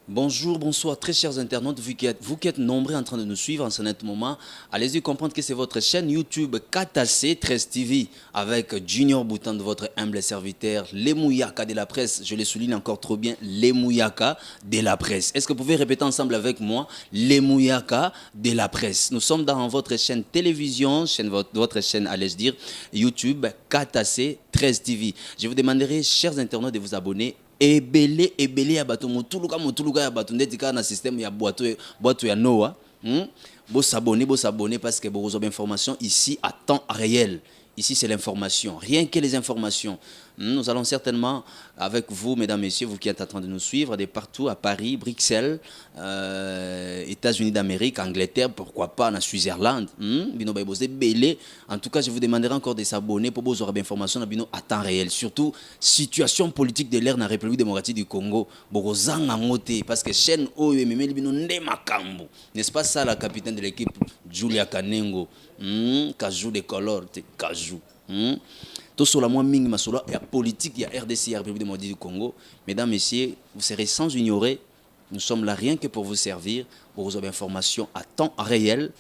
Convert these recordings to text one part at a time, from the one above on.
Bonjour, bonsoir, très chers internautes, vous qui êtes nombreux en train de nous suivre en ce moment, allez-y comprendre que c'est votre chaîne YouTube KTC 13 TV avec Junior Boutan de votre humble serviteur, les Mouyaka de la presse, je le souligne encore trop bien, les Mouyaka de la presse. Est-ce que vous pouvez répéter ensemble avec moi, les Mouyaka de la presse? Nous sommes dans votre chaîne télévision, votre chaîne, allais-je dire, YouTube KTC 13 TV. Je vous demanderai, chers internautes, de vous abonner. Ebele ya bato motuluka ya bato ndeti ka na système ya boîte ya Noah. Bo s'abonner parce que vous avez information ici à temps réel. Ici, c'est l'information, rien que les informations. Nous allons certainement, avec vous, mesdames, messieurs, vous qui êtes en train de nous suivre, de partout, à Paris, Bruxelles, États-Unis d'Amérique, Angleterre, pourquoi pas, en Suisse-Irlande. En tout cas, je vous demanderai encore de s'abonner pour vous aurez des informations à temps réel. Surtout, situation politique de l'ère dans la République démocratique du Congo. Parce que chaîne n'est-ce pas ça, la capitaine de l'équipe, Julia Kanengo, Kajou de Color, Kajou. Tout sur la moins mingi masolo et la politique, il y a RDC, la République démocratique du Congo. Mesdames, messieurs, vous serez sans ignorer, nous sommes là rien que pour vous servir, pour vous avoir informations à temps réel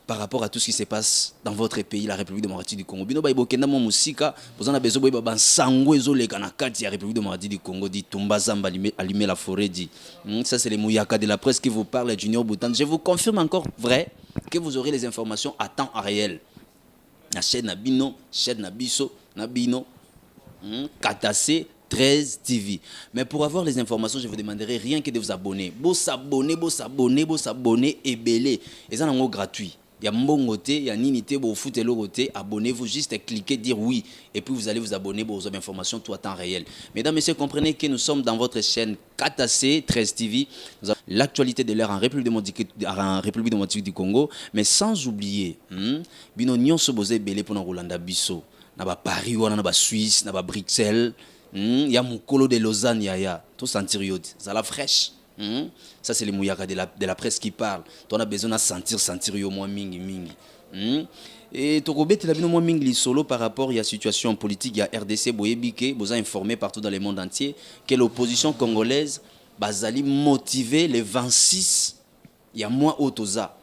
par rapport à tout ce qui se passe dans votre pays, la République démocratique du Congo. Bino baibokenda mo musika, vous en avez besoin de bansango ezole kana kati ya République démocratique du Congo dit Tumbazamba allumer la forêt dit. Ça c'est les Mouyaka de la presse qui vous parlent, Junior Boutan. Je vous confirme encore vrai que vous aurez les informations à temps réel. La chaîne Nabino, chaîne Nabiso, Nabino, KTC 13 TV. Mais pour avoir les informations, je vous demanderai rien que de vous abonner. Vous s'abonner et belé. Et ça, c'est gratuit. Il y a Mbongote, il y a Ninité, vous foutez le côté, abonnez-vous, juste cliquez, dire oui. Et puis vous allez vous abonner pour avoir informations tout à temps réel. Mesdames, messieurs, comprenez que nous sommes dans votre chaîne KTC 13 TV. L'actualité de l'ère en République démocratique du Congo. Mais sans oublier, bino nyon se bose belé pour Rolanda Bisso. Naba Paris, naba Suisse, naba Bruxelles. Il y a Moukolo de Lausanne, yaya. Tout sentir yod. Ça la fraîche. Ça c'est les Mouyaka de la presse qui parlent. On a besoin de sentir yo moins mingi. Et Tokobet la bino moins mingi solo par rapport à la situation politique, il y a RDC Boyebike, vous a informé partout dans le monde entier que l'opposition congolaise bazali motiver les 26 il y a moins autoza.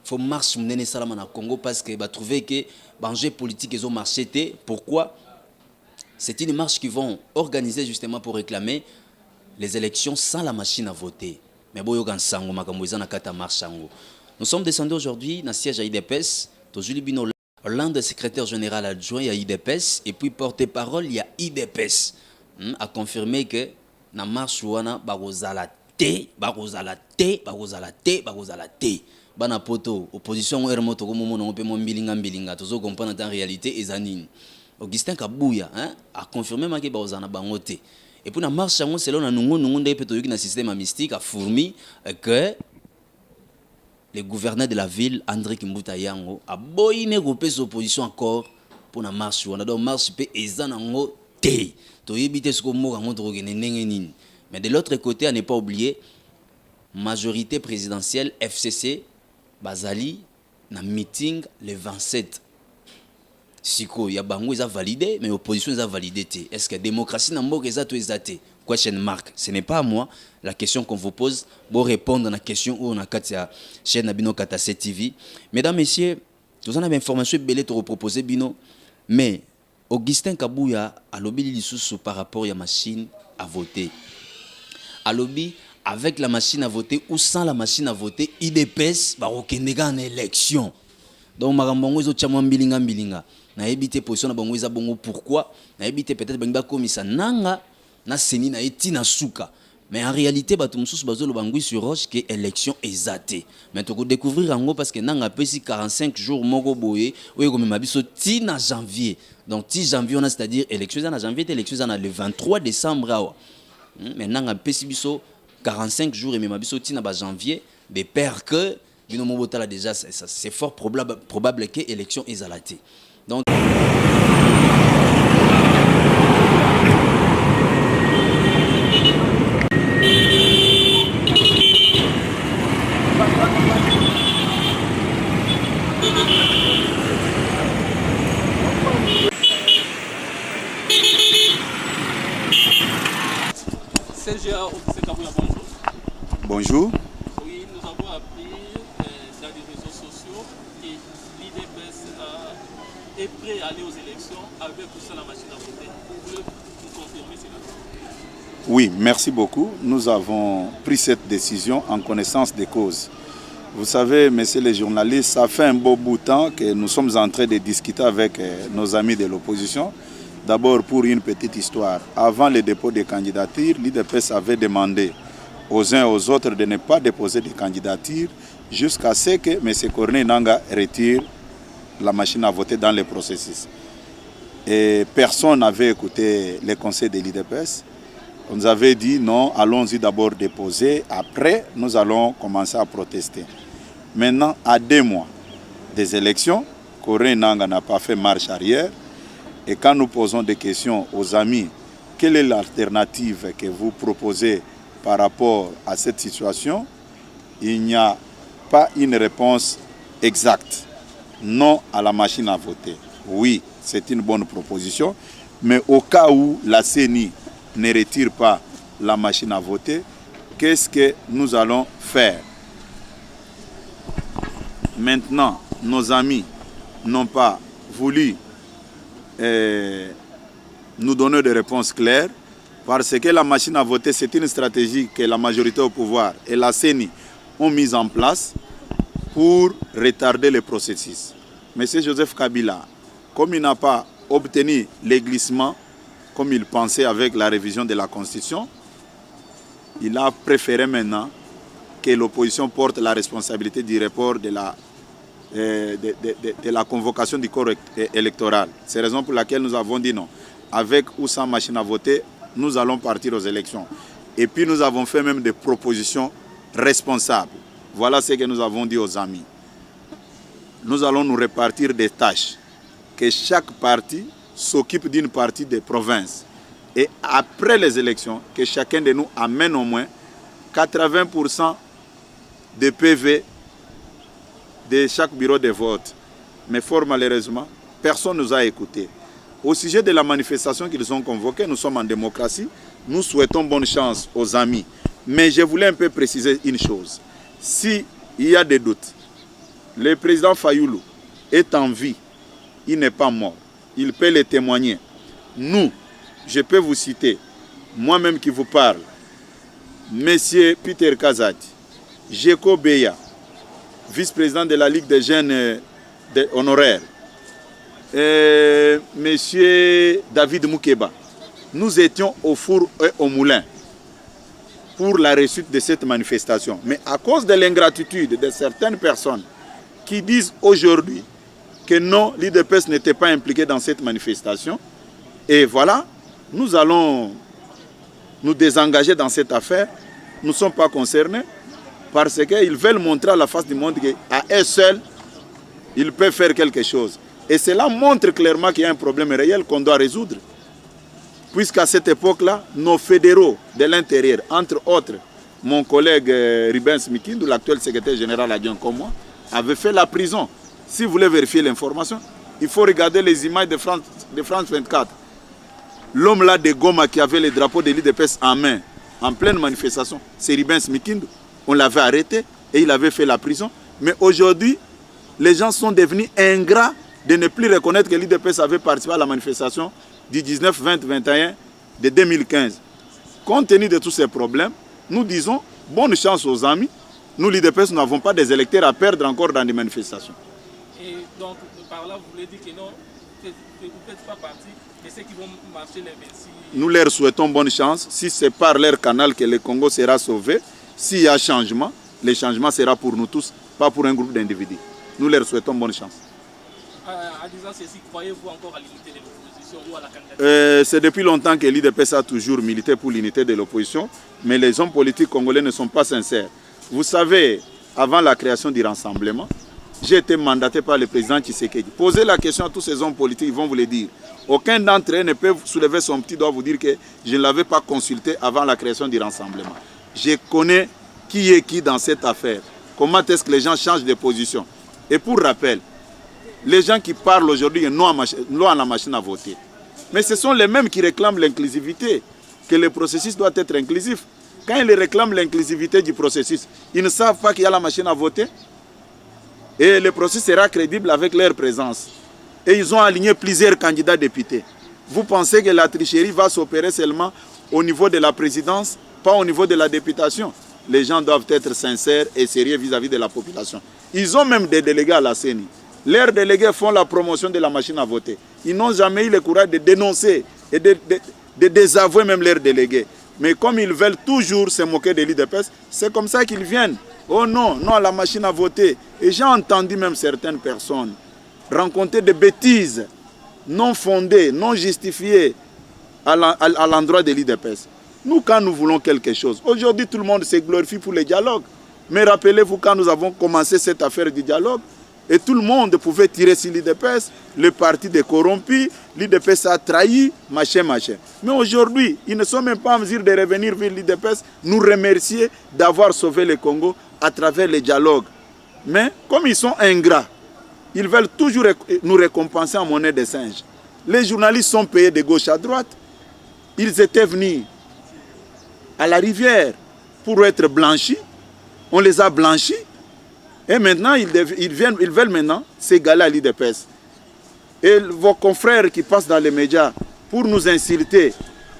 Faut marche mener ça na Congo parce que va trouver que banger politique ils ont marché. Pourquoi? C'est une marche qu'ils vont organiser justement pour réclamer les élections sans la machine à voter. Mais nous sommes descendus aujourd'hui dans le siège à IDPS. L'un des secrétaires général adjoint à IDPS et puis porte-parole il y a IDPS a confirmé que la marche wana barozala te. Bana poto opposition ermoto ko momo no pe mo mbilinga tozo comprendre en réalité ezanine. Augustin Kabouya a confirmé que barozana bangote. Et puis, la marche, selon la un système mystique, a fourmi que le gouverneur de la ville, André Kimbuta Yango, a boyé son opposition encore pour la marche. On a donc marche et ezanango te. Mais de l'autre côté, à ne pas oublier, majorité présidentielle FCC, Bazali, na meeting le 27. Siko ya bango ils a validé mais l'opposition ils a validé. Est-ce que la démocratie n'a pas été question marque? Ce n'est pas à moi la question qu'on vous pose pour répondre à la question où on a katia chaîne Nabino KTC TV. Mesdames, messieurs, vous en avez information belé te reproposer bino mais Augustin Kabouya a lobby lisusu par rapport à la machine à voter. A lobby avec la machine à voter ou sans la machine à voter, IDPS va okendega en élection. Donc marambongo zo tchama mbilinga. Na éviter position na bango bongo pourquoi na éviter peut-être bangba komisa nanga na seni na eti na suka mais en réalité bato mususu bazolo bangui sur roche que élection exaté mais to ko découvrir ngo parce que nanga pesi 45 jours moko boye oyo komema biso ti na janvier donc ti janvier on a c'est-à-dire élection na janvier élection na le 23 décembre awa mais nanga pesi biso 45 jours et mema biso ti na ba janvier de père que bino mobotala déjà c'est fort probable que élection exaté. Donc CGA, c'est bonjour. Oui, nous avons appris dans les réseaux sociaux que l'IDPS est prêt à aller aux élections avec ou sans la machine à voter. Vous pouvez nous confirmer cela? Oui, merci beaucoup. Nous avons pris cette décision en connaissance des causes. Vous savez, messieurs les journalistes, ça fait un beau bout de temps que nous sommes en train de discuter avec nos amis de l'opposition. D'abord, pour une petite histoire, avant le dépôt des candidatures, l'IDPS avait demandé aux uns et aux autres de ne pas déposer de candidatures jusqu'à ce que M. Corneille Nangaa retire la machine à voter dans le processus. Et personne n'avait écouté les conseils de l'IDPS. On nous avait dit non, allons-y d'abord déposer, après nous allons commencer à protester. Maintenant, à 2 mois des élections, Corneille Nangaa n'a pas fait marche arrière. Et quand nous posons des questions aux amis, quelle est l'alternative que vous proposez par rapport à cette situation? Il n'y a pas une réponse exacte. Non à la machine à voter. Oui, c'est une bonne proposition, mais au cas où la CENI ne retire pas la machine à voter, qu'est-ce que nous allons faire? Maintenant, nos amis n'ont pas voulu nous donner des réponses claires parce que la machine à voter, c'est une stratégie que la majorité au pouvoir et la CENI ont mise en place pour retarder le processus. M. Joseph Kabila, comme il n'a pas obtenu les glissements comme il pensait avec la révision de la Constitution, il a préféré maintenant que l'opposition porte la responsabilité du report de la convocation du corps électoral. C'est la raison pour laquelle nous avons dit non. Avec ou sans machine à voter, nous allons partir aux élections. Et puis nous avons fait même des propositions responsables. Voilà ce que nous avons dit aux amis. Nous allons nous répartir des tâches. Que chaque parti s'occupe d'une partie des provinces. Et après les élections, que chacun de nous amène au moins 80% de PV de chaque bureau de vote. Mais fort malheureusement, personne ne nous a écoutés. Au sujet de la manifestation qu'ils ont convoquée, nous sommes en démocratie, nous souhaitons bonne chance aux amis. Mais je voulais un peu préciser une chose. S'il y a des doutes, le président Fayoulou est en vie, il n'est pas mort, il peut le témoigner. Nous, je peux vous citer, moi-même qui vous parle, Monsieur Peter Kazadi, Jeko Beya, vice-président de la Ligue des jeunes honoraires, et Monsieur David Moukeba, nous étions au four et au moulin pour la réussite de cette manifestation. Mais à cause de l'ingratitude de certaines personnes qui disent aujourd'hui que non, l'IDPS n'était pas impliqué dans cette manifestation, et voilà, nous allons nous désengager dans cette affaire. Nous ne sommes pas concernés parce qu'ils veulent montrer à la face du monde qu'à eux seuls, ils peuvent faire quelque chose. Et cela montre clairement qu'il y a un problème réel qu'on doit résoudre. Puisqu'à cette époque-là, nos fédéraux de l'intérieur, entre autres, mon collègue Ribens Mikindou, l'actuel secrétaire général adjoint comme moi, avait fait la prison. Si vous voulez vérifier l'information, il faut regarder les images de France 24. L'homme là de Goma qui avait le drapeau de l'IDPS en main, en pleine manifestation, c'est Ribens Mikindou. On l'avait arrêté et il avait fait la prison. Mais aujourd'hui, les gens sont devenus ingrats de ne plus reconnaître que l'IDPS avait participé à la manifestation du 19, 20, 21 de 2015. Compte tenu de tous ces problèmes, nous disons bonne chance aux amis. Nous, l'IDPS, nous n'avons pas des électeurs à perdre encore dans des manifestations. Et donc, par là, vous voulez dire que non, que vous ne faites pas partie de ceux qui vont marcher les 26... Nous leur souhaitons bonne chance. Si c'est par leur canal que le Congo sera sauvé, s'il y a changement, le changement sera pour nous tous, pas pour un groupe d'individus. Nous leur souhaitons bonne chance. En disant ceci, croyez-vous encore à l'unité de l'opposition ou à la candidature? C'est depuis longtemps que l'IDPS a toujours milité pour l'unité de l'opposition, mais les hommes politiques congolais ne sont pas sincères. Vous savez, avant la création du rassemblement, j'ai été mandaté par le président Tshisekedi. Posez la question à tous ces hommes politiques, ils vont vous le dire. Aucun d'entre eux ne peut soulever son petit doigt vous dire que je ne l'avais pas consulté avant la création du rassemblement. Je connais qui est qui dans cette affaire. Comment est-ce que les gens changent de position. Et pour rappel, les gens qui parlent aujourd'hui non à la machine à voter. Mais ce sont les mêmes qui réclament l'inclusivité, que le processus doit être inclusif. Quand ils réclament l'inclusivité du processus, ils ne savent pas qu'il y a la machine à voter. Et le processus sera crédible avec leur présence. Et ils ont aligné plusieurs candidats députés. Vous pensez que la tricherie va s'opérer seulement au niveau de la présidence, pas au niveau de la députation? Les gens doivent être sincères et sérieux vis-à-vis de la population. Ils ont même des délégués à la CENI. Leurs délégués font la promotion de la machine à voter. Ils n'ont jamais eu le courage de dénoncer et de désavouer même leurs délégués. Mais comme ils veulent toujours se moquer de l'IDPS, c'est comme ça qu'ils viennent. Oh non, non à la machine à voter. Et j'ai entendu même certaines personnes rencontrer des bêtises non fondées, non justifiées à l'endroit de l'IDPS. Nous, quand nous voulons quelque chose, aujourd'hui tout le monde se glorifie pour le dialogue. Mais rappelez-vous, quand nous avons commencé cette affaire du dialogue, et tout le monde pouvait tirer sur l'IDPS, le parti des corrompus, l'IDPS a trahi, machin, machin. Mais aujourd'hui, ils ne sont même pas en mesure de revenir vers l'IDPS, nous remercier d'avoir sauvé le Congo à travers le dialogue. Mais comme ils sont ingrats, ils veulent toujours nous récompenser en monnaie de singe. Les journalistes sont payés de gauche à droite. Ils étaient venus à la rivière pour être blanchis. On les a blanchis. Et maintenant, ils veulent maintenant s'égaler à l'IDPS. Et vos confrères qui passent dans les médias pour nous insulter,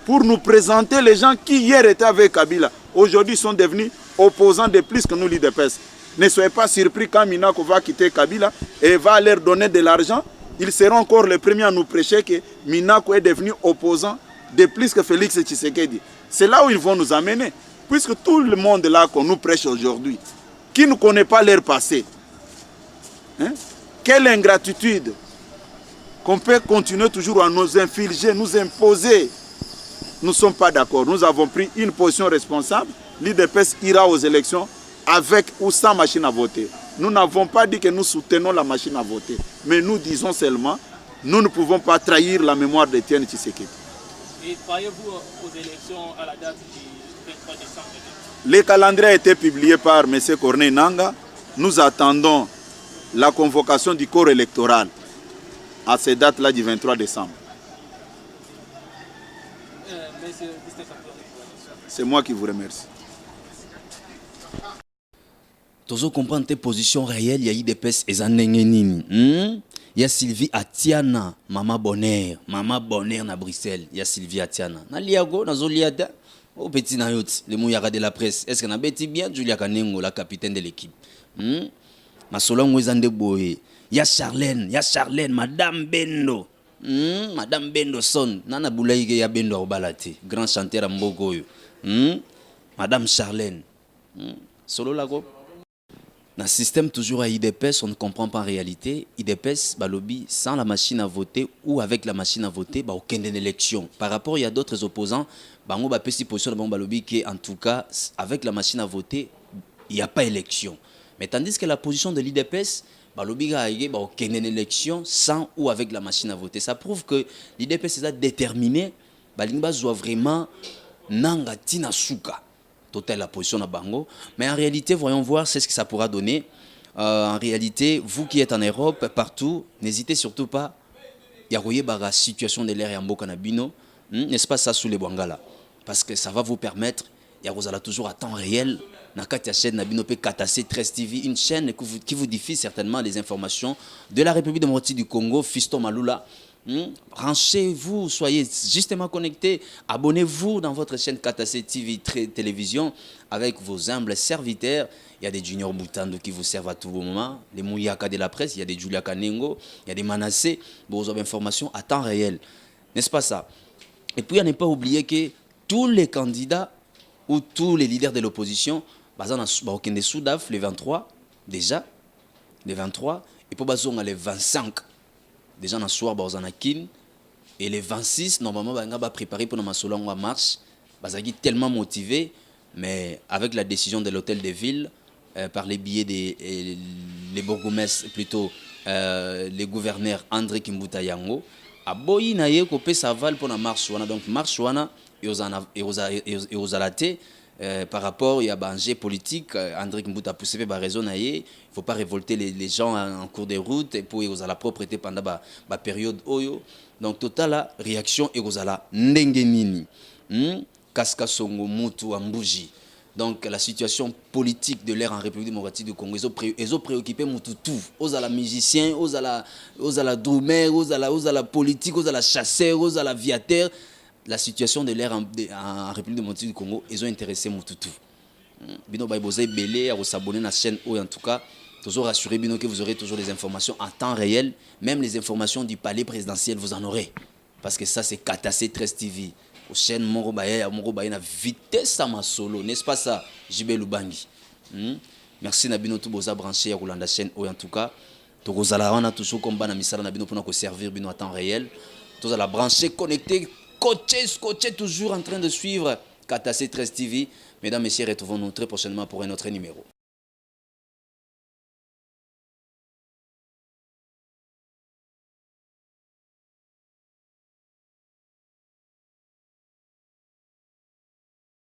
pour nous présenter les gens qui hier étaient avec Kabila, aujourd'hui sont devenus opposants de plus que nous l'IDPS. Ne soyez pas surpris quand Minako va quitter Kabila et va leur donner de l'argent. Ils seront encore les premiers à nous prêcher que Minako est devenu opposant de plus que Félix Tshisekedi. C'est là où ils vont nous amener. Puisque tout le monde là qu'on nous prêche aujourd'hui, qui ne connaît pas leur passé, hein? Quelle ingratitude qu'on peut continuer toujours à nous infliger, nous imposer. Nous ne sommes pas d'accord. Nous avons pris une position responsable. L'IDPS ira aux élections avec ou sans machine à voter. Nous n'avons pas dit que nous soutenons la machine à voter. Mais nous disons seulement, nous ne pouvons pas trahir la mémoire d'Étienne Tshisekedi. Et croyez-vous aux élections à la date du 23 décembre? Le calendrier a été publié par M. Corneille Nangaa. Nous attendons la convocation du corps électoral à cette date-là du 23 décembre. C'est moi qui vous remercie. Tozo comprendre tes positions réelles, il y a IDPS et Zanengenini. Il y a Sylvie Atiana, Maman Bonheur na Bruxelles. Il y a Sylvie Atiana. Na Liago, na Zoliada, au petit Nayot, le mouyara de la presse. Est-ce qu'on a bêti bien Julia Kanengo, la capitaine de l'équipe? Ma solon Wezande Boé. Il y a Charlène, Madame Bendo. Madame Bendo son. Nana Boulaïge ya Bendo Obalate. Grand chanteur à Mbogoyo. Madame Charlène. Solo Lago. Dans le système toujours à IDPS, on ne comprend pas en réalité. IDPS, balobi, sans la machine à voter ou avec la machine à voter, bah, aucune élection. Par rapport, il y a d'autres opposants, bah, on va passer position de balobi qui, en tout cas, avec la machine à voter, il n'y a pas élection. Mais tandis que la position de l'IDPS, balobi a bah, aucune élection sans ou avec la machine à voter. Ça prouve que l'IDPS est déterminé, bah, l'Ingba doit vraiment nanga tina suka. Total la position de Bango. Mais en réalité, voyons voir c'est ce que ça pourra donner. En réalité, vous qui êtes en Europe, partout, n'hésitez surtout pas. Il y a la situation de l'air et en Bokanabino, n'est-ce pas ça sous les Bangala? Parce que ça va vous permettre, il y a toujours à temps réel, dans la chaîne Nabino Katase 13 TV, une chaîne qui vous diffuse certainement les informations de la République démocratique du Congo, Fiston Malula. Branchez-vous, soyez justement connectés, abonnez-vous dans votre chaîne Katase TV télévision avec vos humbles serviteurs. Il y a des Junior Boutando qui vous servent à tout moment, les Mouyaka de la presse, il y a des Julia Kanengo, il y a des Manassé, vous avez informations à temps réel, n'est-ce pas ça? Et puis à ne pas oublier que tous les candidats ou tous les leaders de l'opposition, au Soudaf, les 23 déjà, les 23, et puis les 25. Déjà dans le soir, et les 26, normalement, on va préparer pour la marche. Ils sont tellement motivés, mais avec la décision de l'hôtel de ville, par les billets des les bourgmestres, plutôt les gouverneurs André Kimbuta Yango, à Boyi Naye, Kopé Saval pour la marche. Donc, marche, et aux alatés. Par rapport, il y a un jeu politique, André Kimbuta a poussé par raison, il ne faut pas révolter les gens en cours de route et pour la propreté pendant la période Oyo. Donc, total réaction et aux ala Ndengenini, Kaska Songo, Mutu, Ambouji. Donc la situation politique de l'ère en République démocratique du Congo, ils ont préoccupé Moutoutou, aux la musiciens, aux la drummer, aux la politique, aux la chasseur, aux la viateur. La situation de l'ère en République démocratique du Congo, ils ont intéressé Moutoutou. Bino Baïbozé Belé, à s'abonner à la chaîne, en tout cas, toujours rassurer Bino que vous aurez toujours les informations en temps réel, même les informations du palais présidentiel, vous en aurez. Parce que ça, c'est Katassé 13 TV. Au chaîne Morobaye, na vitesse à ma solo, n'est-ce pas ça, JB Lubangi? Merci Nabino Touboza branché à Roulanda chaîne, en tout cas. Togozala, on a toujours combat na misala Nabino pour servir Bino en temps réel. Tous à la brancher, connecté, scotché, toujours en train de suivre Katassé 13 TV. Mesdames, Messieurs, retrouvons-nous très prochainement pour un autre numéro.